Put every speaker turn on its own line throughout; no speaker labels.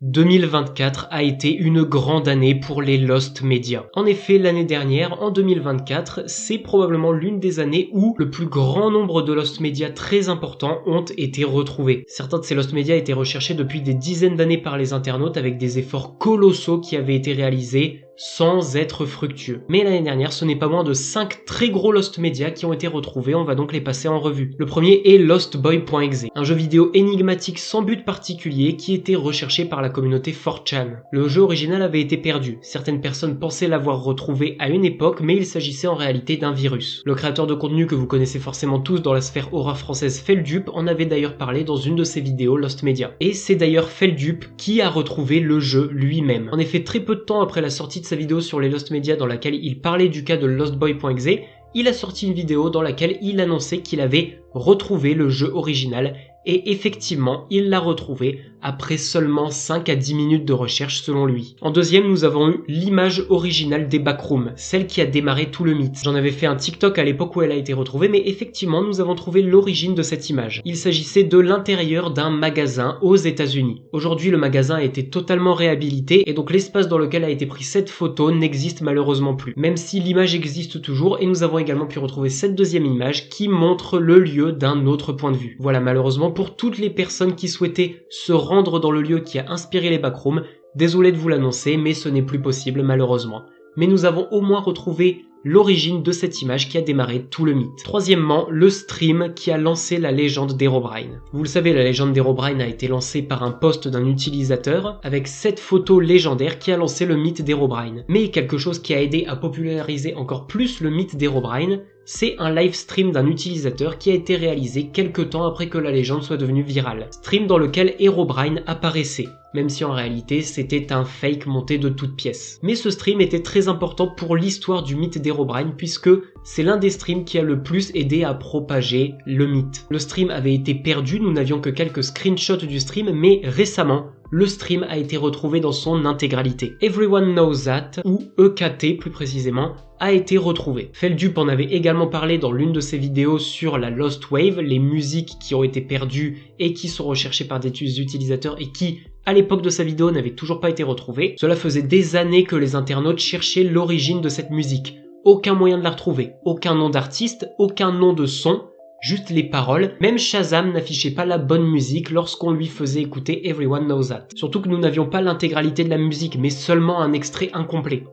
2024 a été une grande année pour les Lost Media. En effet, l'année dernière, en 2024, c'est probablement l'une des années où le plus grand nombre de Lost Media très importants ont été retrouvés. Certains de ces Lost Media étaient recherchés depuis des dizaines d'années par les internautes avec des efforts colossaux qui avaient été réalisés sans être fructueux. Mais l'année dernière, ce n'est pas moins de 5 très gros Lost Media qui ont été retrouvés, on va donc les passer en revue. Le premier est lostboy.exe, un jeu vidéo énigmatique sans but particulier qui était recherché par la communauté 4chan. Le jeu original avait été perdu, certaines personnes pensaient l'avoir retrouvé à une époque, mais il s'agissait en réalité d'un virus. Le créateur de contenu que vous connaissez forcément tous dans la sphère horreur française Feldup en avait d'ailleurs parlé dans une de ses vidéos Lost Media. Et c'est d'ailleurs Feldup qui a retrouvé le jeu lui-même. En effet, très peu de temps après la sortie de sa vidéo sur les Lost Media dans laquelle il parlait du cas de lostboy.exe, il a sorti une vidéo dans laquelle il annonçait qu'il avait retrouvé le jeu original et effectivement, il l'a retrouvé après seulement 5 à 10 minutes de recherche selon lui. En deuxième, nous avons eu l'image originale des backrooms, celle qui a démarré tout le mythe. J'en avais fait un TikTok à l'époque où elle a été retrouvée, mais effectivement, nous avons trouvé l'origine de cette image. Il s'agissait de l'intérieur d'un magasin aux États-Unis. Aujourd'hui, le magasin a été totalement réhabilité et donc l'espace dans lequel a été prise cette photo n'existe malheureusement plus. Même si l'image existe toujours et nous avons également pu retrouver cette deuxième image qui montre le lieu d'un autre point de vue. Voilà, malheureusement, pour toutes les personnes qui souhaitaient se rendre dans le lieu qui a inspiré les backrooms, désolé de vous l'annoncer, mais ce n'est plus possible malheureusement. Mais nous avons au moins retrouvé l'origine de cette image qui a démarré tout le mythe. Troisièmement, le stream qui a lancé la légende d'Herobrine. Vous le savez, la légende d'Herobrine a été lancée par un post d'un utilisateur avec cette photo légendaire qui a lancé le mythe d'Herobrine. Mais quelque chose qui a aidé à populariser encore plus le mythe d'Herobrine, c'est un live stream d'un utilisateur qui a été réalisé quelques temps après que la légende soit devenue virale. Stream dans lequel Herobrine apparaissait, même si en réalité c'était un fake monté de toutes pièces. Mais ce stream était très important pour l'histoire du mythe d'Herobrine puisque c'est l'un des streams qui a le plus aidé à propager le mythe. Le stream avait été perdu, nous n'avions que quelques screenshots du stream, mais récemment, le stream a été retrouvé dans son intégralité. Everyone Knows That, ou EKT plus précisément, a été retrouvé. Feldup en avait également parlé dans l'une de ses vidéos sur la Lost Wave, les musiques qui ont été perdues et qui sont recherchées par des utilisateurs et qui, à l'époque de sa vidéo, n'avaient toujours pas été retrouvées. Cela faisait des années que les internautes cherchaient l'origine de cette musique. Aucun moyen de la retrouver, aucun nom d'artiste, aucun nom de son, juste les paroles. Même Shazam n'affichait pas la bonne musique lorsqu'on lui faisait écouter Everyone Knows That. Surtout que nous n'avions pas l'intégralité de la musique, mais seulement un extrait incomplet.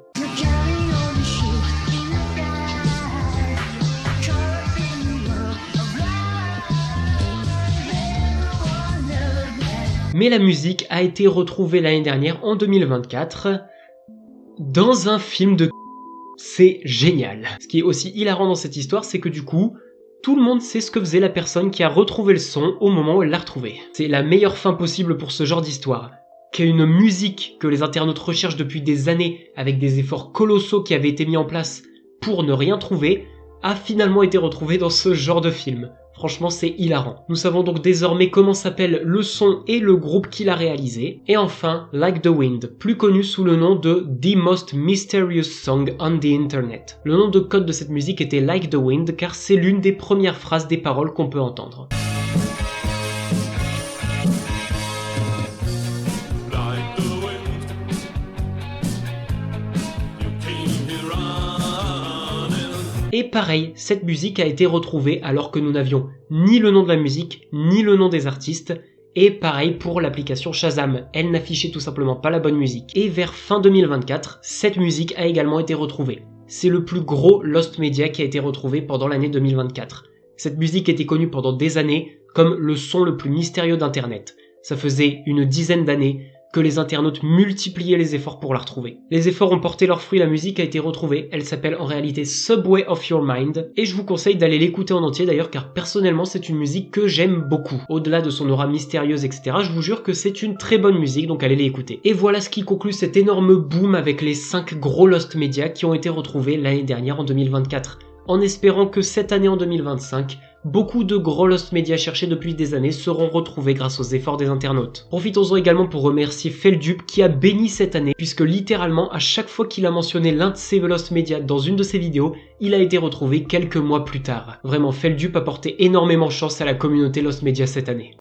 Mais la musique a été retrouvée l'année dernière, en 2024, dans un film de... C'est génial. Ce qui est aussi hilarant dans cette histoire, c'est que du coup, tout le monde sait ce que faisait la personne qui a retrouvé le son au moment où elle l'a retrouvé. C'est la meilleure fin possible pour ce genre d'histoire. Qu'une musique que les internautes recherchent depuis des années, avec des efforts colossaux qui avaient été mis en place pour ne rien trouver, a finalement été retrouvée dans ce genre de film. Franchement, c'est hilarant. Nous savons donc désormais comment s'appelle le son et le groupe qui l'a réalisé. Et enfin, Like the Wind, plus connu sous le nom de The Most Mysterious Song on the Internet. Le nom de code de cette musique était Like the Wind car c'est l'une des premières phrases des paroles qu'on peut entendre. Et pareil, cette musique a été retrouvée alors que nous n'avions ni le nom de la musique, ni le nom des artistes. Et pareil pour l'application Shazam, elle n'affichait tout simplement pas la bonne musique. Et vers fin 2024, cette musique a également été retrouvée. C'est le plus gros Lost Media qui a été retrouvé pendant l'année 2024. Cette musique était connue pendant des années comme le son le plus mystérieux d'Internet. Ça faisait une dizaine d'années que les internautes multipliaient les efforts pour la retrouver. Les efforts ont porté leurs fruits, la musique a été retrouvée, elle s'appelle en réalité Subway of Your Mind, et je vous conseille d'aller l'écouter en entier d'ailleurs car personnellement c'est une musique que j'aime beaucoup. Au-delà de son aura mystérieuse etc, je vous jure que c'est une très bonne musique, donc allez l'écouter. Et voilà ce qui conclut cet énorme boom avec les 5 gros Lost Media qui ont été retrouvés l'année dernière en 2024. En espérant que cette année en 2025, beaucoup de gros Lost Media cherchés depuis des années seront retrouvés grâce aux efforts des internautes. Profitons-en également pour remercier Feldup qui a béni cette année, puisque littéralement à chaque fois qu'il a mentionné l'un de ses Lost Media dans une de ses vidéos, il a été retrouvé quelques mois plus tard. Vraiment, Feldup a porté énormément chance à la communauté Lost Media cette année.